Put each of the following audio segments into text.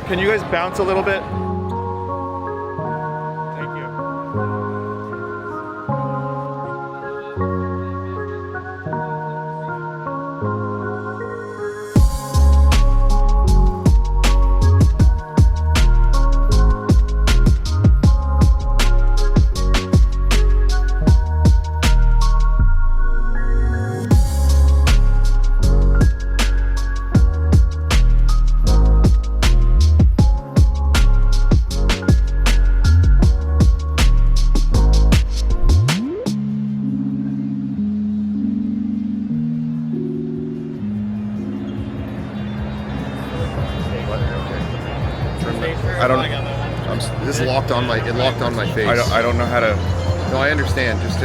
Can you guys bounce a little bit? Thank you. I don't. This locked on my. It locked on my face. I don't know how to. No, I understand. Just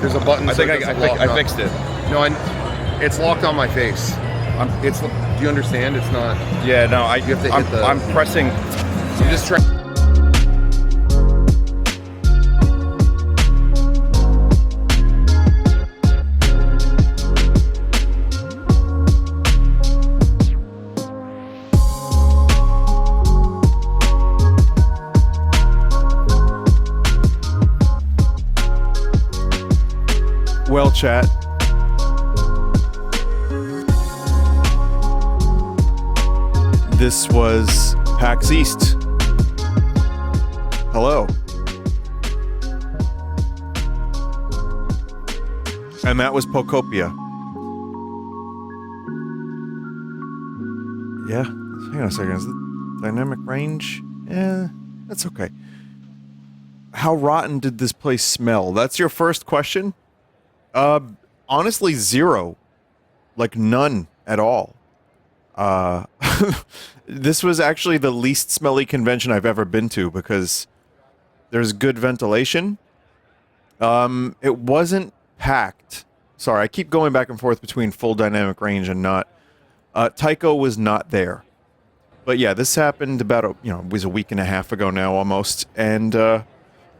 there's a button. I think I fixed it. No, it's locked on my face. Do you understand? It's not. Yeah, no. You have to hit the. I'm pressing. I'm just trying. Well, chat. This was PAX East. Hello. And that was Pocopia. Yeah. Hang on a second. Is it dynamic range? Yeah, that's okay. How rotten did this place smell? That's your first question? Honestly, zero. Like, none at all. This was actually the least smelly convention I've ever been to because there's good ventilation. It wasn't packed. Sorry, I keep going back and forth between full dynamic range and not. Tycho was not there. But yeah, this happened about, it was a week and a half ago now almost, and I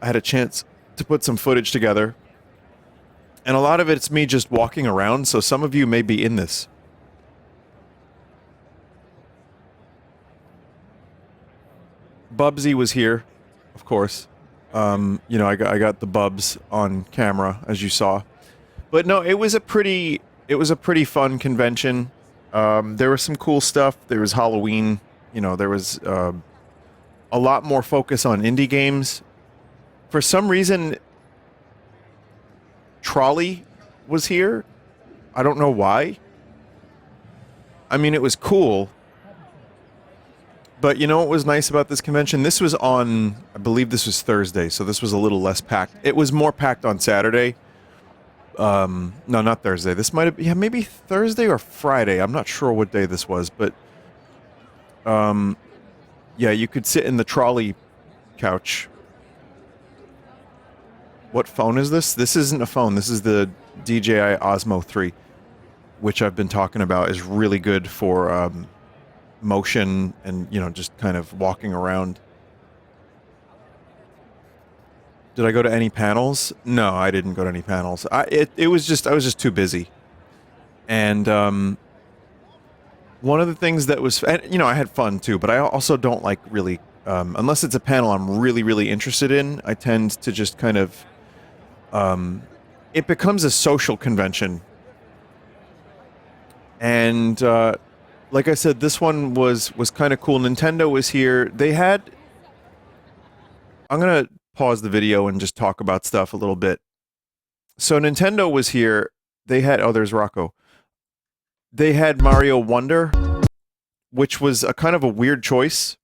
had a chance to put some footage together. And a lot of it's me just walking around, so some of you may be in this. Bubsy was here, of course. I got the Bubs on camera, as you saw. But no, it was a pretty fun convention. There was some cool stuff. There was Halloween. There was a lot more focus on indie games. For some reason, Trolley was here. I don't know why. I mean, it was cool. But you know what was nice about this convention? This was on, I believe this was Thursday, so this was a little less packed. It was more packed on Saturday. No, not Thursday. This might have, maybe Thursday or Friday. I'm not sure what day this was, but yeah, you could sit in the trolley couch. What phone is this? This isn't a phone. This is the DJI Osmo 3, which I've been talking about is really good for motion and, just kind of walking around. Did I go to any panels? No, I didn't go to any panels. I was just too busy. And one of the things that was, I had fun too, but I also don't like really, unless it's a panel I'm really, really interested in, I tend to just kind of, it becomes a social convention. And like I said, this one was kind of cool. Nintendo was here. They had, I'm going to pause the video and just talk about stuff a little bit. So Nintendo was here. They had, oh, there's Rocco. They had Mario Wonder, which was a kind of a weird choice,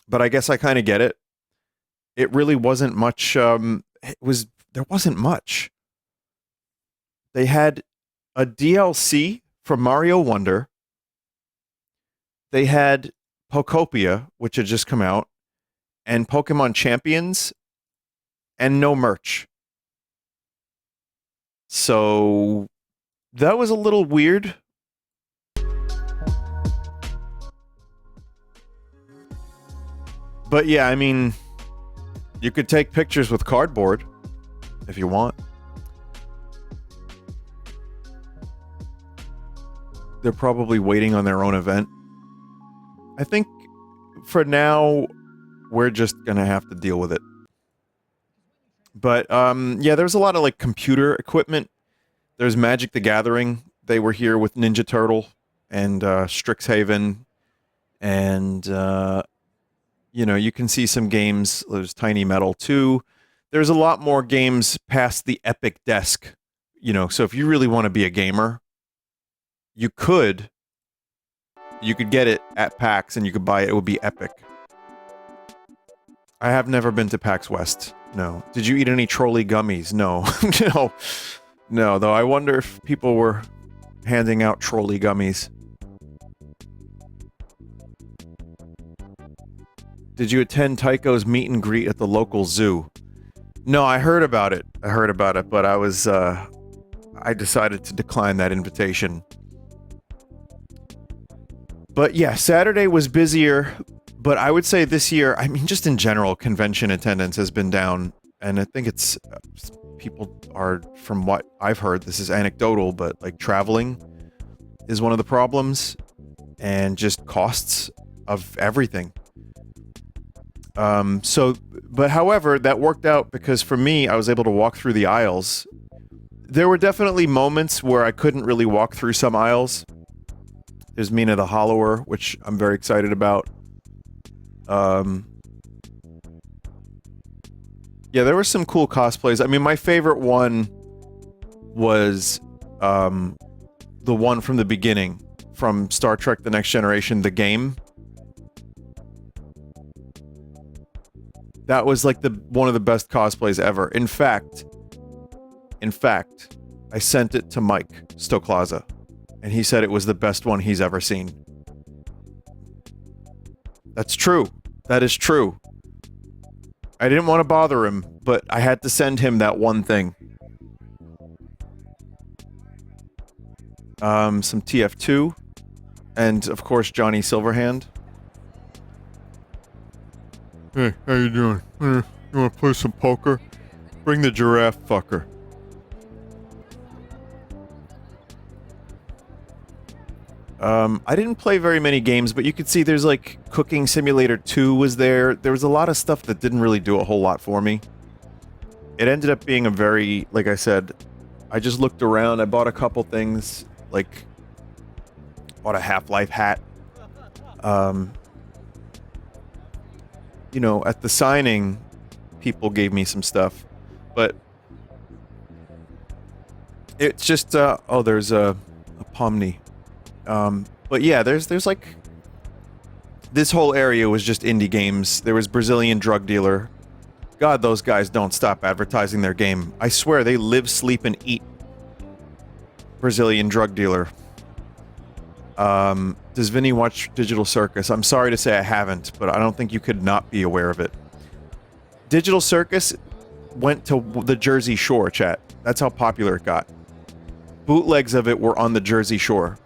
but I guess I kind of get it. It really wasn't much, there wasn't much. They had a DLC for Mario Wonder. They had Pocopia, which had just come out, and Pokemon Champions, and no merch. So that was a little weird. But yeah, I mean, you could take pictures with cardboard if you want. They're probably waiting on their own event. I think for now, we're just gonna have to deal with it. But, yeah, there's a lot of, like, computer equipment. There's Magic the Gathering. They were here with Ninja Turtle and, Strixhaven. And, you know, you can see some games. There's Tiny Metal 2. There's a lot more games past the Epic desk. You know, so if you really want to be a gamer, you could get it at PAX and you could buy it. It would be epic. I have never been to PAX West. No. Did you eat any trolley gummies? No. No. No, though I wonder if people were handing out trolley gummies. Did you attend Tycho's meet and greet at the local zoo? No, I heard about it. But I was, I decided to decline that invitation. But yeah, Saturday was busier, but I would say this year, I mean, just in general, convention attendance has been down, and I think it's, people are, from what I've heard, this is anecdotal, but like traveling is one of the problems, and just costs of everything. But however, that worked out because for me, I was able to walk through the aisles. There were definitely moments where I couldn't really walk through some aisles. There's Mina the Hollower, which I'm very excited about. Yeah, there were some cool cosplays. I mean, my favorite one was, the one from the beginning, from Star Trek The Next Generation, the game. That was like one of the best cosplays ever. In fact, I sent it to Mike Stoklaza, and he said it was the best one he's ever seen. That's true. That is true. I didn't want to bother him, but I had to send him that one thing. Some TF2, and of course Johnny Silverhand. Hey, how you doing? You wanna play some poker? Bring the giraffe fucker. I didn't play very many games, but you could see there's like Cooking Simulator 2 was there. There was a lot of stuff that didn't really do a whole lot for me. It ended up being a very, like I said, I just looked around, I bought a couple things, like, bought a Half-Life hat. You know, at the signing, people gave me some stuff, but it's just, oh, there's a Pomni. But yeah, there's like, this whole area was just indie games. There was Brazilian Drug Dealer. God, those guys don't stop advertising their game. I swear, they live, sleep, and eat Brazilian Drug Dealer. Does Vinny watch Digital Circus? I'm sorry to say I haven't, but I don't think you could not be aware of it. Digital Circus went to the Jersey Shore, chat. That's how popular it got. Bootlegs of it were on the Jersey Shore.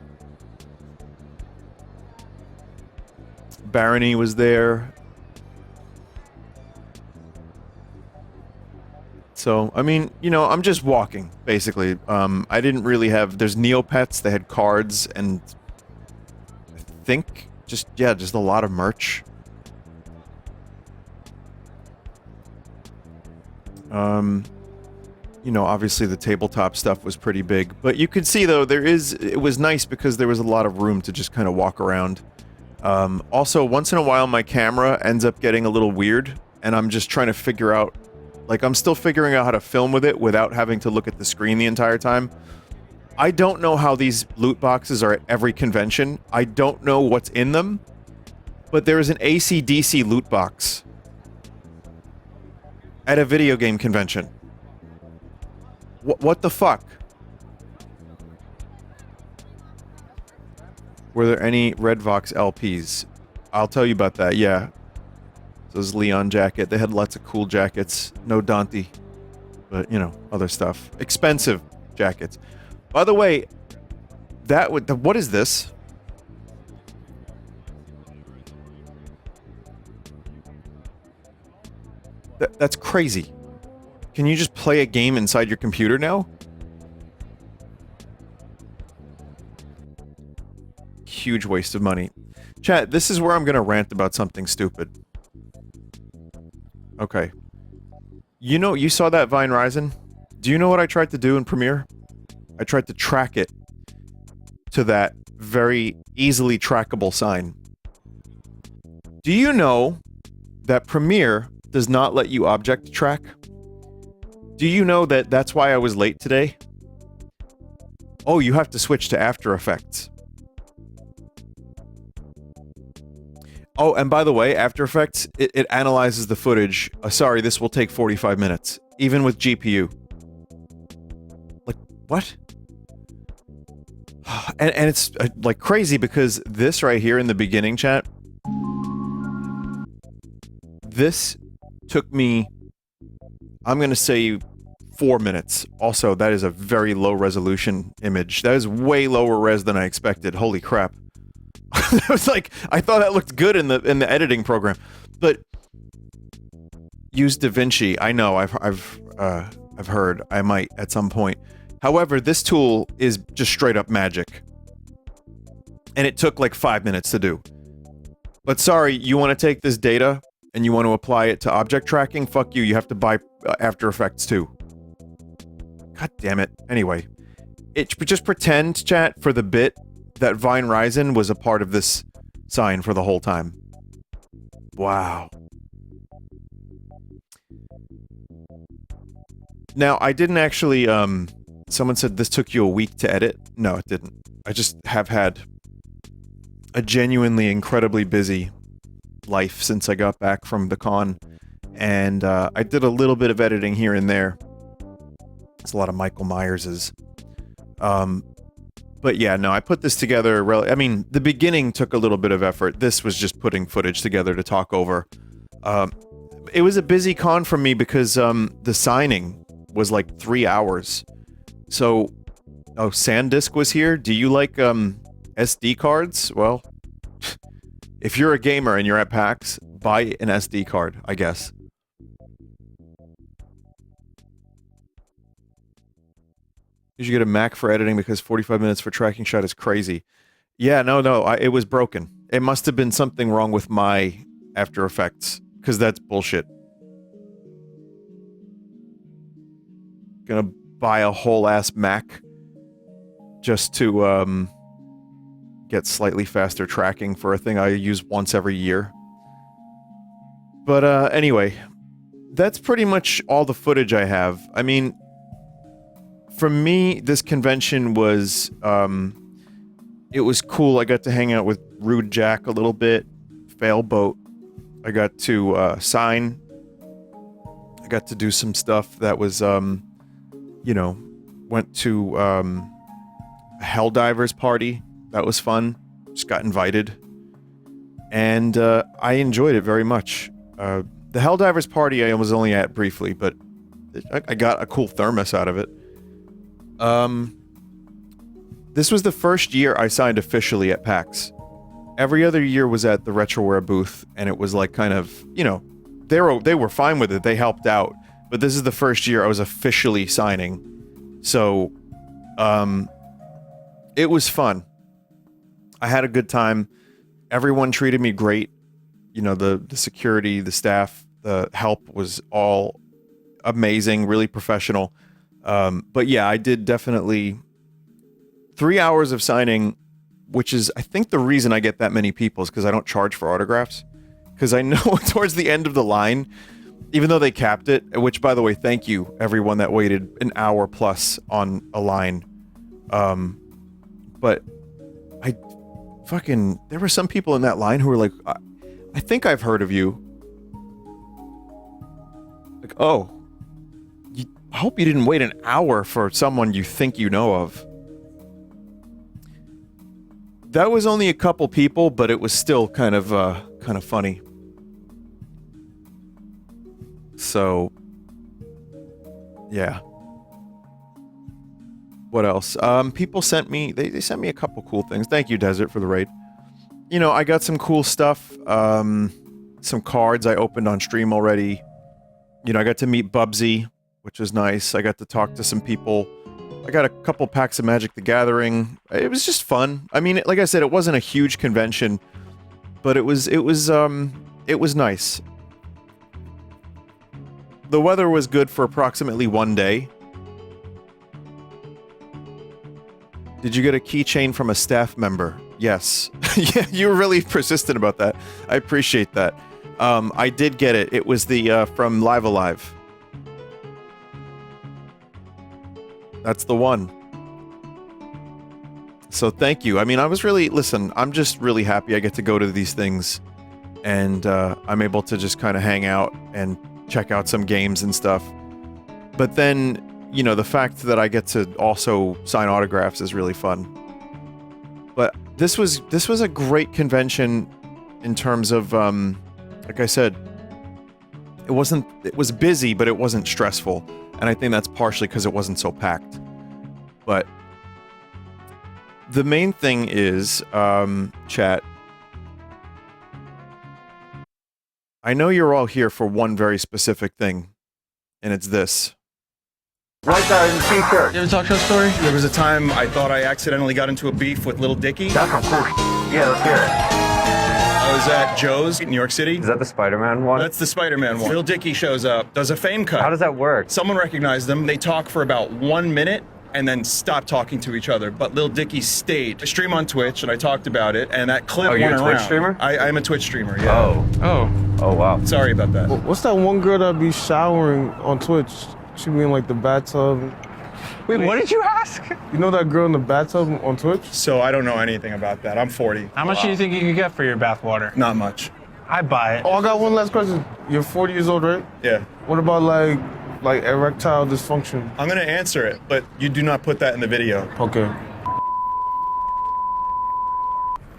Barony was there. So, I mean, you know, I'm just walking, basically. I didn't really have... There's Neopets, they had cards, and... I think... just a lot of merch. You know, obviously the tabletop stuff was pretty big. But you could see, though, it was nice because there was a lot of room to just kind of walk around. Also, once in a while, my camera ends up getting a little weird, and I'm just trying to figure out... Like, I'm still figuring out how to film with it without having to look at the screen the entire time. I don't know how these loot boxes are at every convention. I don't know what's in them. But there is an AC/DC loot box at a video game convention. What the fuck? Were there any Red Vox LPs? I'll tell you about that, yeah. Those Leon jacket. They had lots of cool jackets. No Dante. But, you know, other stuff. Expensive jackets. By the way, that would... What is this? That's crazy. Can you just play a game inside your computer now? huge waste of money. Chat, this is where I'm gonna rant about something stupid. Okay. You know, you saw that Vine Ryzen? Do you know what I tried to do in Premiere? I tried to track it to that very easily trackable sign. Do you know that Premiere does not let you object track? Do you know that that's why I was late today? Oh, you have to switch to After Effects. Oh, and by the way, After Effects, it analyzes the footage. Sorry, this will take 45 minutes, even with GPU. Like, what? And it's like crazy because this right here in the beginning, chat, this took me, I'm gonna say 4 minutes. Also, that is a very low resolution image. That is way lower res than I expected. Holy crap. I was like, I thought that looked good in the editing program. But use DaVinci. I know, I've heard I might at some point. However, this tool is just straight up magic. And it took like 5 minutes to do. But sorry, you want to take this data and you want to apply it to object tracking? Fuck you, you have to buy After Effects too. God damn it. Anyway, just pretend, chat, for the bit that Vine Ryzen was a part of this sign for the whole time. Wow. Now, I didn't actually, someone said this took you a week to edit. No, it didn't. I just have had a genuinely incredibly busy life since I got back from the con. And I did a little bit of editing here and there. It's a lot of Michael Myers's. But yeah, no, I put this together. I mean, the beginning took a little bit of effort. This was just putting footage together to talk over. It was a busy con for me because the signing was like 3 hours. So, oh, SanDisk was here. Do you like SD cards? Well, if you're a gamer and you're at PAX, buy an SD card, I guess. You should get a Mac for editing because 45 minutes for tracking shot is crazy. Yeah, no, it was broken. It must have been something wrong with my After Effects, because that's bullshit. Gonna buy a whole ass Mac just to get slightly faster tracking for a thing I use once every year. But anyway, that's pretty much all the footage I have. I mean, for me, this convention was, it was cool. I got to hang out with Rude Jack a little bit, Failboat. I got to sign. I got to do some stuff that was, you know, went to a Helldivers party. That was fun. Just got invited. And I enjoyed it very much. The Helldivers party I was only at briefly, but I got a cool thermos out of it. This was the first year I signed officially at PAX. Every other year was at the Retroware booth, and it was like kind of, you know, they were fine with it, they helped out, but this is the first year I was officially signing. So, it was fun. I had a good time. Everyone treated me great. You know, the security, the staff, the help was all amazing, really professional. But yeah, I did definitely 3 hours of signing, which is, I think the reason I get that many people is because I don't charge for autographs. Because I know towards the end of the line, even though they capped it, which by the way, thank you everyone that waited an hour plus on a line. But there were some people in that line who were like, I think I've heard of you. Like, oh, I hope you didn't wait an hour for someone you think you know of. That was only a couple people, but it was still kind of funny. So, yeah. What else? People sent me, they sent me a couple cool things. Thank you, Desert, for the raid. You know, I got some cool stuff. Some cards I opened on stream already. You know, I got to meet Bubsy, which was nice. I got to talk to some people I got a couple packs of Magic the Gathering. It was just fun. I mean, like I said, it wasn't a huge convention, but it was nice. The weather was good for approximately 1 day. Did you get a keychain from a staff member? Yes. Yeah, you were really persistent about that. I appreciate that. I did get it. It was the, from Live Alive. That's the one. So thank you. I mean, I was really... Listen, I'm just really happy I get to go to these things. And, I'm able to just kind of hang out and check out some games and stuff. But then, you know, the fact that I get to also sign autographs is really fun. But this was a great convention in terms of, like I said, it was busy, but it wasn't stressful. And I think that's partially because it wasn't so packed. But the main thing is, chat, I know you're all here for one very specific thing, and it's this. Right there in the t-shirt. You ever talk to a story? There was a time I thought I accidentally got into a beef with Lil Dicky. That's some cool. Yeah, let's hear it. I was at Joe's in New York City. Is that the Spider-Man one? That's the Spider-Man one. Lil Dicky shows up, does a fame cut. How does that work? Someone recognized them. They talk for about 1 minute and then stop talking to each other. But Lil Dicky stayed. I stream on Twitch and I talked about it, and that clip went around. Oh, you're a Twitch streamer? I'm a Twitch streamer, yeah. Oh, wow. Sorry about that. What's that one girl that be showering on Twitch? She be in like the bathtub. Wait, what did you ask? You know that girl in the bathtub on Twitch? So I don't know anything about that. I'm 40. How much do you think you could get for your bath water? Not much. I buy it. Oh, I got one last question. You're 40 years old, right? Yeah. What about like erectile dysfunction? I'm gonna answer it, but you do not put that in the video. Okay.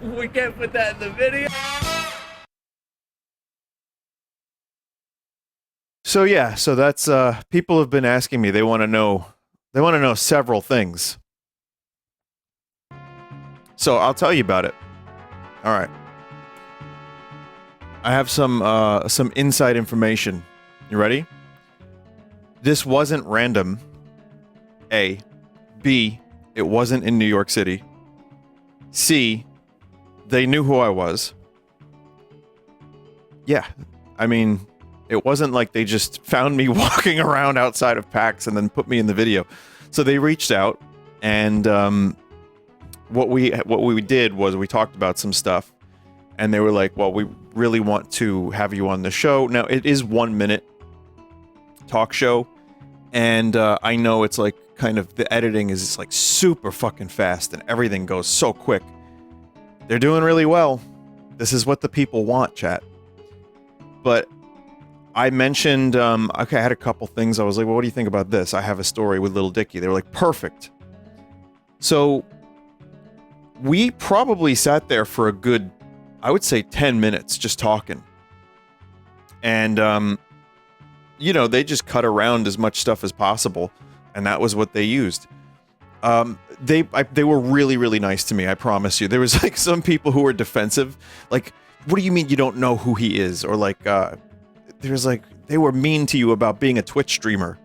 We can't put that in the video. So yeah, so that's, people have been asking me, they want to know several things. So I'll tell you about it. All right. I have some inside information. You ready? This wasn't random. A. B. It wasn't in New York City. C. They knew who I was. Yeah, I mean, it wasn't like they just found me walking around outside of PAX and then put me in the video. So they reached out, and what we did was we talked about some stuff, and they were like, well, we really want to have you on the show. Now, it is 1 minute talk show, and I know it's like kind of the editing is like super fucking fast and everything goes so quick. They're doing really well. This is what the people want, chat. But I mentioned, okay, I had a couple things. I was like, well, what do you think about this? I have a story with Lil Dicky. They were like, perfect. So we probably sat there for a good, I would say 10 minutes just talking. And, you know, they just cut around as much stuff as possible. And that was what they used. They were really, really nice to me, I promise you. There was like some people who were defensive. Like, what do you mean you don't know who he is? Or like, there's like, they were mean to you about being a Twitch streamer.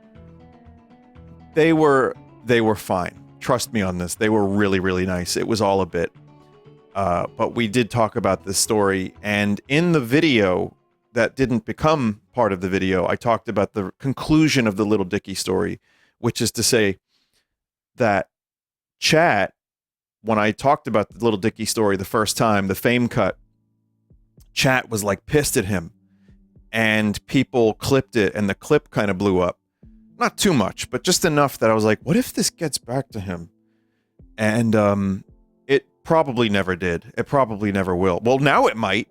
They were fine. Trust me on this. They were really, really nice. It was all a bit. But we did talk about this story, and in the video that didn't become part of the video, I talked about the conclusion of the Little Dicky story, which is to say that chat, when I talked about the Little Dicky story the first time, the fame cut, chat was like pissed at him, and people clipped it, and the clip kind of blew up. Not too much, but just enough that I was like, what if this gets back to him? And it probably never did. It probably never will. Well, now it might.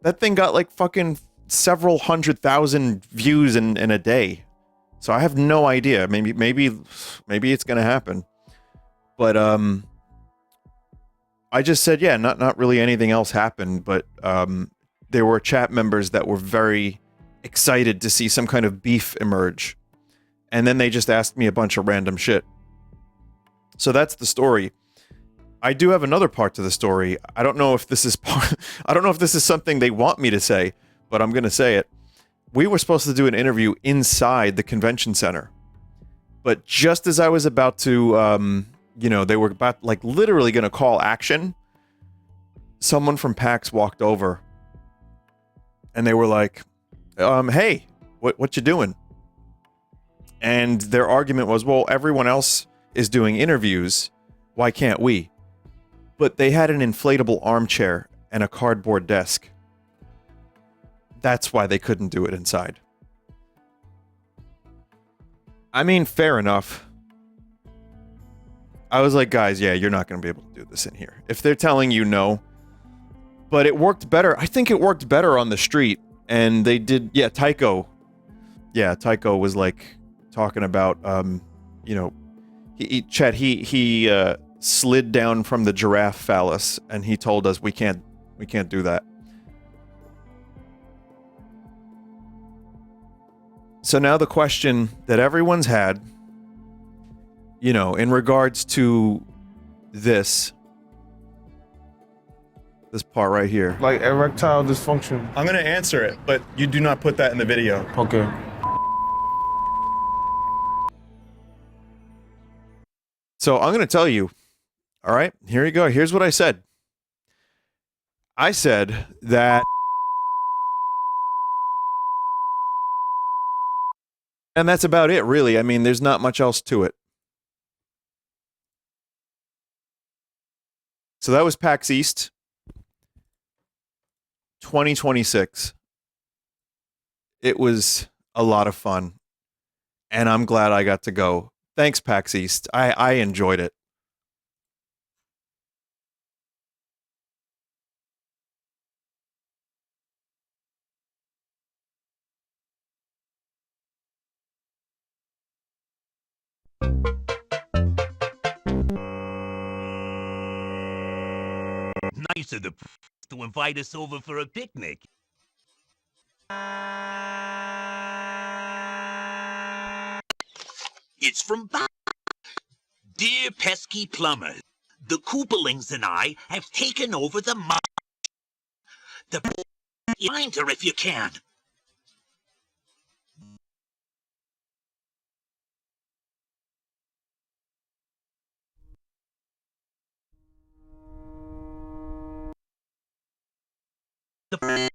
That thing got like fucking several 100,000 views in a day. So I have no idea. Maybe it's gonna happen. But I just said, yeah, not really anything else happened, but there were chat members that were very excited to see some kind of beef emerge. And then they just asked me a bunch of random shit. So that's the story. I do have another part to the story. I don't know if this is I don't know if this is something they want me to say, but I'm going to say it. We were supposed to do an interview inside the convention center. But just as I was about to, they were about, like, literally going to call action, someone from PAX walked over. And they were like, hey, what you doing? And their argument was, well, everyone else is doing interviews. Why can't we? But they had an inflatable armchair and a cardboard desk. That's why they couldn't do it inside. I mean, fair enough. I was like, guys, yeah, you're not going to be able to do this in here. If they're telling you no. But it worked better. I think it worked better on the street. And they did, yeah, Tycho. Yeah, Tycho was like talking about, Chet, he slid down from the giraffe phallus and he told us we can't do that. So now the question that everyone's had, in regards to this part right here. Like erectile dysfunction. I'm gonna answer it, but you do not put that in the video. Okay. So I'm going to tell you, all right, here you go. Here's what I said. I said that, and that's about it, really. I mean, there's not much else to it. So that was PAX East 2026. It was a lot of fun, and I'm glad I got to go. Thanks, PAX East. I enjoyed it. Nice of the to invite us over for a picnic. It's from Dear Pesky Plumber, the Koopalings and I have taken over the find her if you can. The